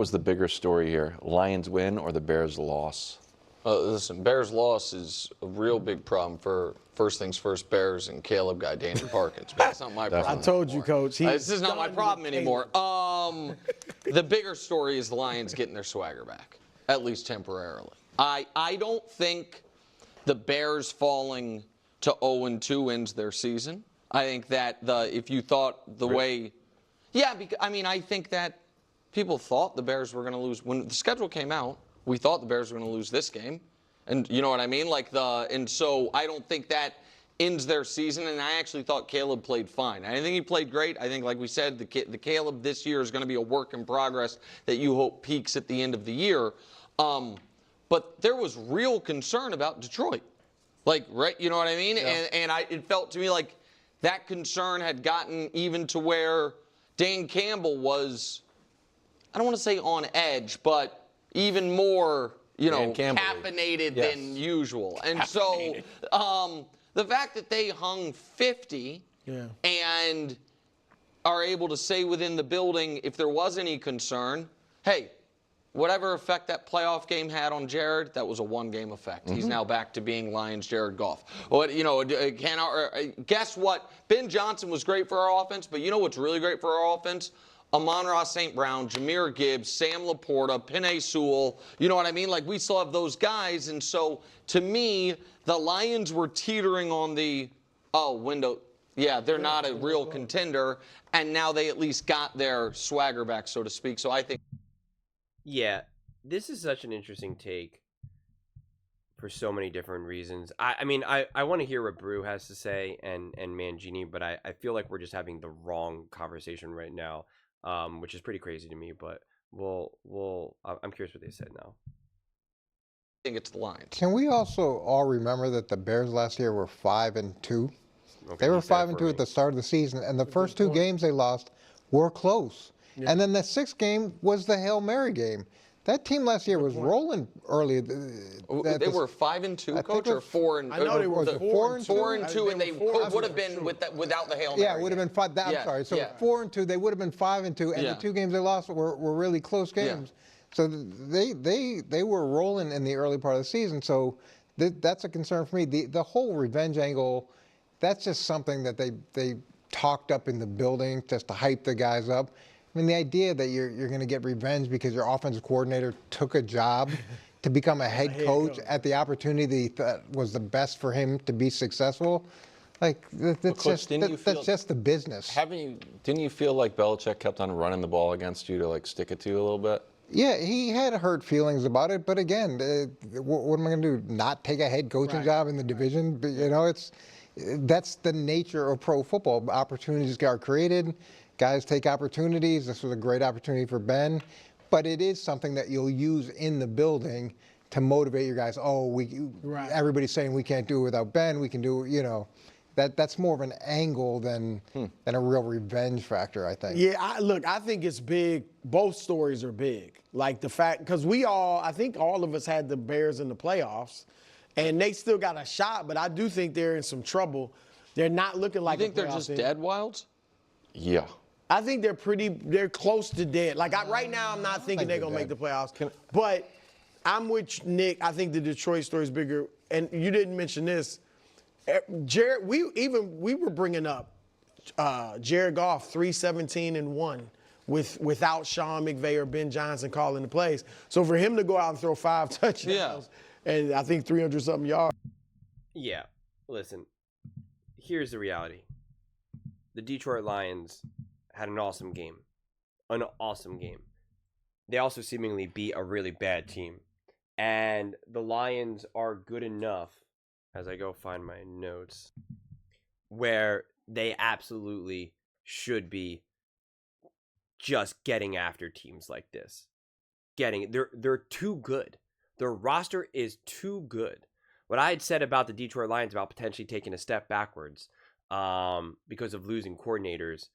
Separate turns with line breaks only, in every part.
Was the bigger story here? Lions win or the Bears loss?
Listen, Bears loss is a real big problem for first things first Bears and Caleb guy Danny Parkins. But that's not my problem.
I told you, Coach.
This is not my problem anymore. The bigger story is the Lions getting their swagger back, at least temporarily. I don't think the Bears falling to 0-2 ends their season. I think that if you thought the way, yeah, because, I mean, I think that people thought the Bears were going to lose when the schedule came out. We thought the Bears were going to lose this game, and you know what I mean. And so I don't think that ends their season. And I actually thought Caleb played fine. I think he played great. I think, like we said, the Caleb this year is going to be a work in progress that you hope peaks at the end of the year. But there was real concern about Detroit, right? You know what I mean? Yeah. And it felt to me like that concern had gotten even to where Dan Campbell was, I don't want to say on edge, but even more, caffeinated than usual. And so the fact that they hung 50 and are able to say within the building, if there was any concern, hey, whatever effect that playoff game had on Jared, that was a one-game effect. Mm-hmm. He's now back to being Lions Jared Goff. Guess what? Ben Johnson was great for our offense, but you know what's really great for our offense? Amon-Ra St. Brown, Jahmyr Gibbs, Sam Laporta, Penei Sewell. You know what I mean? We still have those guys. And so, to me, the Lions were teetering on the, window. Yeah, they're not a real contender. And now they at least got their swagger back, so to speak. So I think.
Yeah, this is such an interesting take for so many different reasons. I mean, I want to hear what Brew has to say and Mangini, but I feel like we're just having the wrong conversation right now. Which is pretty crazy to me, but I'm curious what they said now.
I think it's the Lions.
Can we also all remember that the Bears last year were 5-2? Okay, they were 5-2 at the start of the season, and the first two games they lost were close. Yeah. And then the sixth game was the Hail Mary game. That team last year was rolling early.
They were 5-2, Coach, or 4-2?
I know they were 4-2.
4-2, and they would have been without the Hail Mary.
Yeah, it would have been 5. I'm sorry. So 4-2, they would have been 5-2, and the two games they lost were really close games. Yeah. So they were rolling in the early part of the season. So that's a concern for me. The whole revenge angle, that's just something that they talked up in the building just to hype the guys up. I mean, the idea that you're going to get revenge because your offensive coordinator took a job to become a head coach at the opportunity that was the best for him to be successful, that's just the business.
Didn't you feel like Belichick kept on running the ball against you to stick it to you a little bit?
Yeah, he had hurt feelings about it, but again, what am I going to do? Not take a head coaching job in the division? But, that's the nature of pro football. Opportunities are created. Guys take opportunities. This was a great opportunity for Ben, but it is something that you'll use in the building to motivate your guys. Everybody's saying we can't do it without Ben. We can do, that's more of an angle than a real revenge factor, I think.
Yeah, I think it's big. Both stories are big. Like the fact, because I think all of us had the Bears in the playoffs, and they still got a shot, but I do think they're in some trouble. They're not looking like
you think they're just dead wilds?
Yeah.
I think they're close to dead. Right now, I'm not thinking they're going to make the playoffs. But I'm with Nick. I think the Detroit story is bigger. And you didn't mention this. Jared, we were bringing up Jared Goff 3-17-1 without Sean McVay or Ben Johnson calling the plays. So for him to go out and throw 5 touchdowns and I think 300-something yards.
Yeah. Listen, here's the reality. The Detroit Lions had an awesome game. They also seemingly beat a really bad team. And the Lions are good enough, as I go find my notes, where they absolutely should be just getting after teams like this. They're too good. Their roster is too good. What I had said about the Detroit Lions about potentially taking a step backwards because of losing coordinators,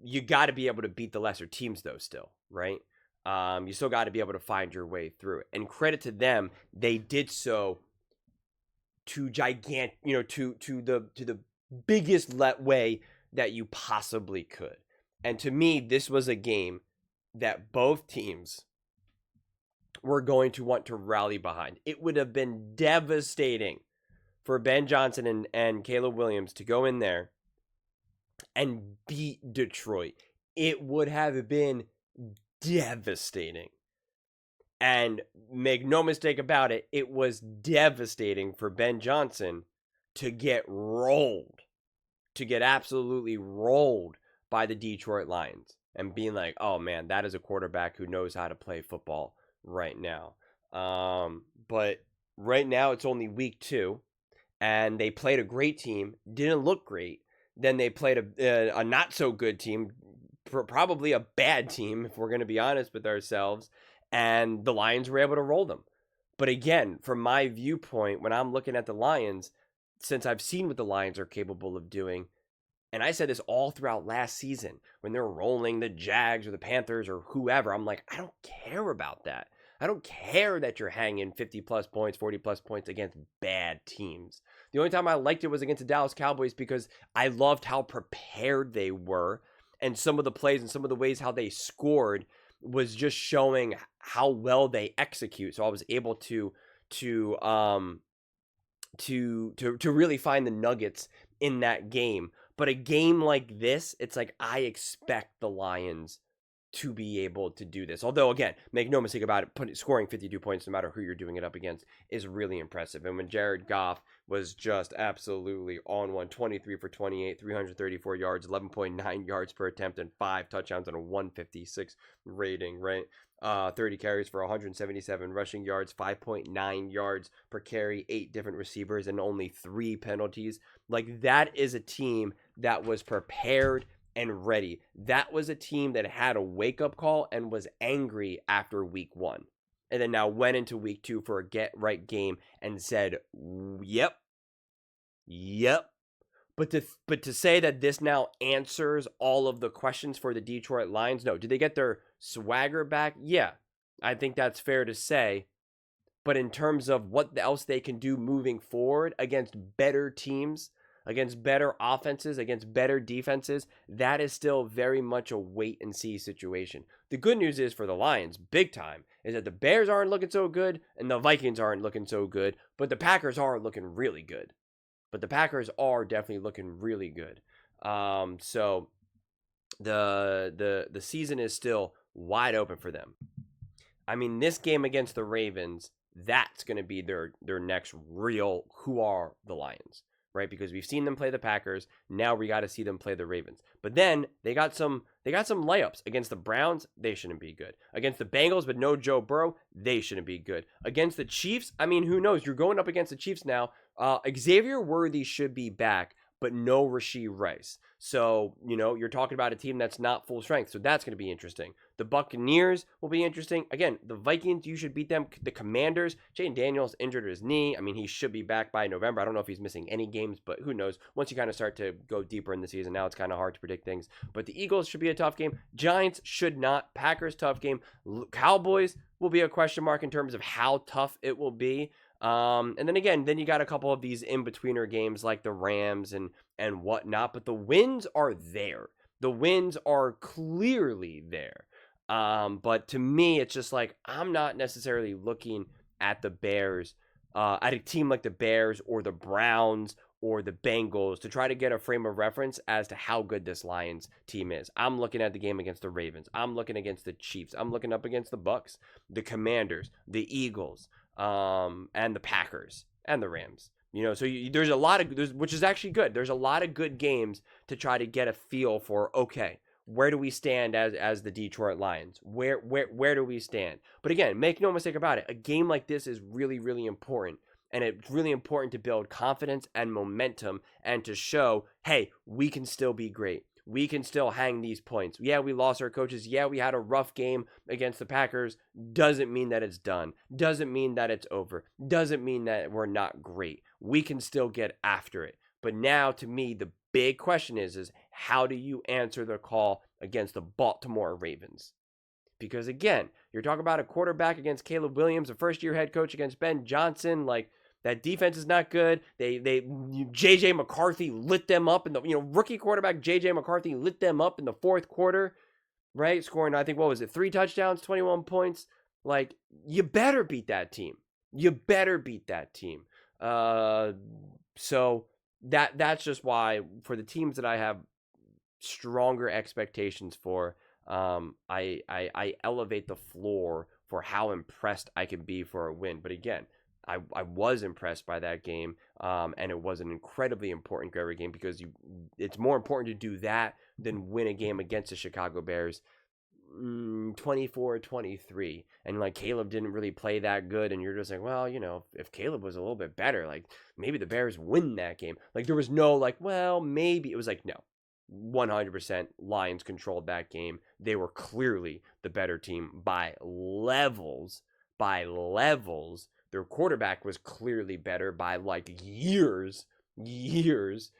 you got to be able to beat the lesser teams though still, right? You still got to be able to find your way through it. And credit to them, they did so to the biggest way that you possibly could. And to me, this was a game that both teams were going to want to rally behind. It would have been devastating for Ben Johnson and Caleb Williams to go in there and beat Detroit. It would have been devastating. And make no mistake about it, it was devastating for Ben Johnson to get rolled, to get absolutely rolled by the Detroit Lions and being like, oh man, that is a quarterback who knows how to play football right now. But right now it's only week 2 and they played a great team, didn't look great. Then they played a not so good team, probably a bad team if we're going to be honest with ourselves. And the Lions were able to roll them. But again, from my viewpoint, when I'm looking at the Lions, since I've seen what the Lions are capable of doing, and I said this all throughout last season, when they're rolling the Jags or the Panthers or whoever, I'm like, I don't care about that. I don't care that you're hanging 50-plus points, 40-plus points against bad teams. The only time I liked it was against the Dallas Cowboys because I loved how prepared they were, and some of the plays and some of the ways how they scored was just showing how well they execute. So I was able to really find the nuggets in that game. But a game like this, it's like I expect the Lions to be able to do this. Although, again, make no mistake about it, scoring 52 points no matter who you're doing it up against is really impressive. And when Jared Goff was just absolutely on one, 23 for 28, 334 yards, 11.9 yards per attempt, and 5 touchdowns and a 156 rating, right? 30 carries for 177 rushing yards, 5.9 yards per carry, 8 different receivers, and only 3 penalties. Like, that is a team that was prepared and ready. That was a team that had a wake-up call and was angry after week 1. And then now went into week 2 for a get-right game and said, yep. But to say that this now answers all of the questions for the Detroit Lions, no. Did they get their swagger back? Yeah, I think that's fair to say. But in terms of what else they can do moving forward against better teams, against better offenses, against better defenses, that is still very much a wait-and-see situation. The good news is for the Lions, big time, is that the Bears aren't looking so good and the Vikings aren't looking so good, but the Packers are looking really good. But the Packers are definitely looking really good. So the season is still wide open for them. I mean, this game against the Ravens, that's going to be their next real who are the Lions, right? Because we've seen them play the Packers. Now we got to see them play the Ravens. But then they got some layups against the Browns. They shouldn't be good. Against the Bengals, but no Joe Burrow, they shouldn't be good. Against the Chiefs, I mean, who knows? You're going up against the Chiefs now. Xavier Worthy should be back, but no Rashee Rice. So, you're talking about a team that's not full strength. So that's going to be interesting. The Buccaneers will be interesting. Again, the Vikings, you should beat them. The Commanders, Jaden Daniels injured his knee. I mean, he should be back by November. I don't know if he's missing any games, but who knows? Once you kind of start to go deeper in the season, now it's kind of hard to predict things. But the Eagles should be a tough game. Giants should not. Packers, tough game. Cowboys will be a question mark in terms of how tough it will be. And then you got a couple of these in-betweener games like the Rams and whatnot, but the wins are there. The wins are clearly there. But to me, it's just like, I'm not necessarily looking at the Bears, at a team like the Bears or the Browns or the Bengals to try to get a frame of reference as to how good this Lions team is. I'm looking at the game against the Ravens. I'm looking against the Chiefs. I'm looking up against the Bucks, the Commanders, the Eagles, and the Packers and the Rams. So there's a lot of, which is actually good. There's a lot of good games to try to get a feel for, okay, where do we stand as the Detroit Lions? Where do we stand? But again, make no mistake about it. A game like this is really, really important. And it's really important to build confidence and momentum and to show, hey, we can still be great. We can still hang these points. Yeah, we lost our coaches. Yeah, we had a rough game against the Packers. Doesn't mean that it's done. Doesn't mean that it's over. Doesn't mean that we're not great. We can still get after it. But now, to me, the big question is how do you answer the call against the Baltimore Ravens? Because again, you're talking about a quarterback against Caleb Williams, a first-year head coach against Ben Johnson. Like, that defense is not good. J.J. McCarthy lit them up in the, rookie quarterback J.J. McCarthy lit them up in the fourth quarter. right? Scoring, I think, what was it, 3 touchdowns, 21 points. Like, you better beat that team. You better beat that team. So that's just why for the teams that I have stronger expectations for, I elevate the floor for how impressed I can be for a win. But again, I was impressed by that game, and it was an incredibly important Gregory game because it's more important to do that than win a game against the Chicago Bears 24-23, and like Caleb didn't really play that good, and you're just like, well, if Caleb was a little bit better, like maybe the Bears win that game. Like there was no like, well, maybe. It was like, no, 100% Lions controlled that game. They were clearly the better team by levels. Their quarterback was clearly better by like years. And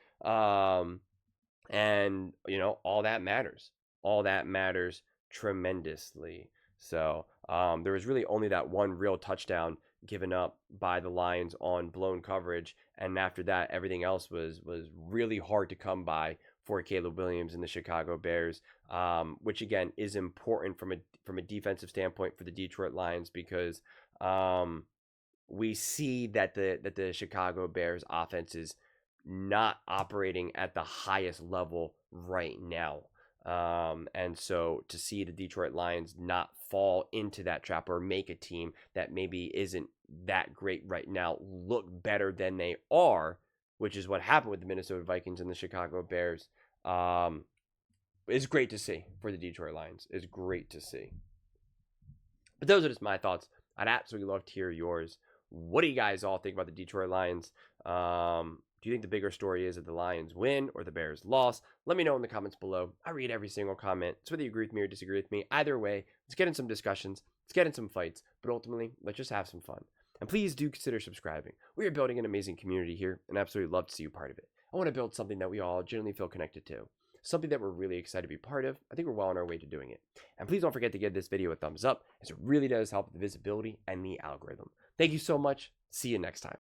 all that matters. All that matters tremendously. So there was really only that one real touchdown given up by the Lions on blown coverage, and after that, everything else was really hard to come by for Caleb Williams and the Chicago Bears, which again is important from a defensive standpoint for the Detroit Lions because we see that the Chicago Bears offense is not operating at the highest level right now. And so to see the Detroit Lions not fall into that trap or make a team that maybe isn't that great right now look better than they are, which is what happened with the Minnesota Vikings and the Chicago Bears, is great to see for the Detroit Lions. It's great to see. But those are just my thoughts. I'd absolutely love to hear yours. What do you guys all think about the Detroit Lions? Do you think the bigger story is that the Lions win or the Bears loss? Let me know in the comments below. I read every single comment. It's whether you agree with me or disagree with me. Either way, let's get in some discussions. Let's get in some fights. But ultimately, let's just have some fun. And please do consider subscribing. We are building an amazing community here, and I absolutely love to see you part of it. I want to build something that we all genuinely feel connected to. Something that we're really excited to be part of. I think we're well on our way to doing it. And please don't forget to give this video a thumbs up, as it really does help with the visibility and the algorithm. Thank you so much. See you next time.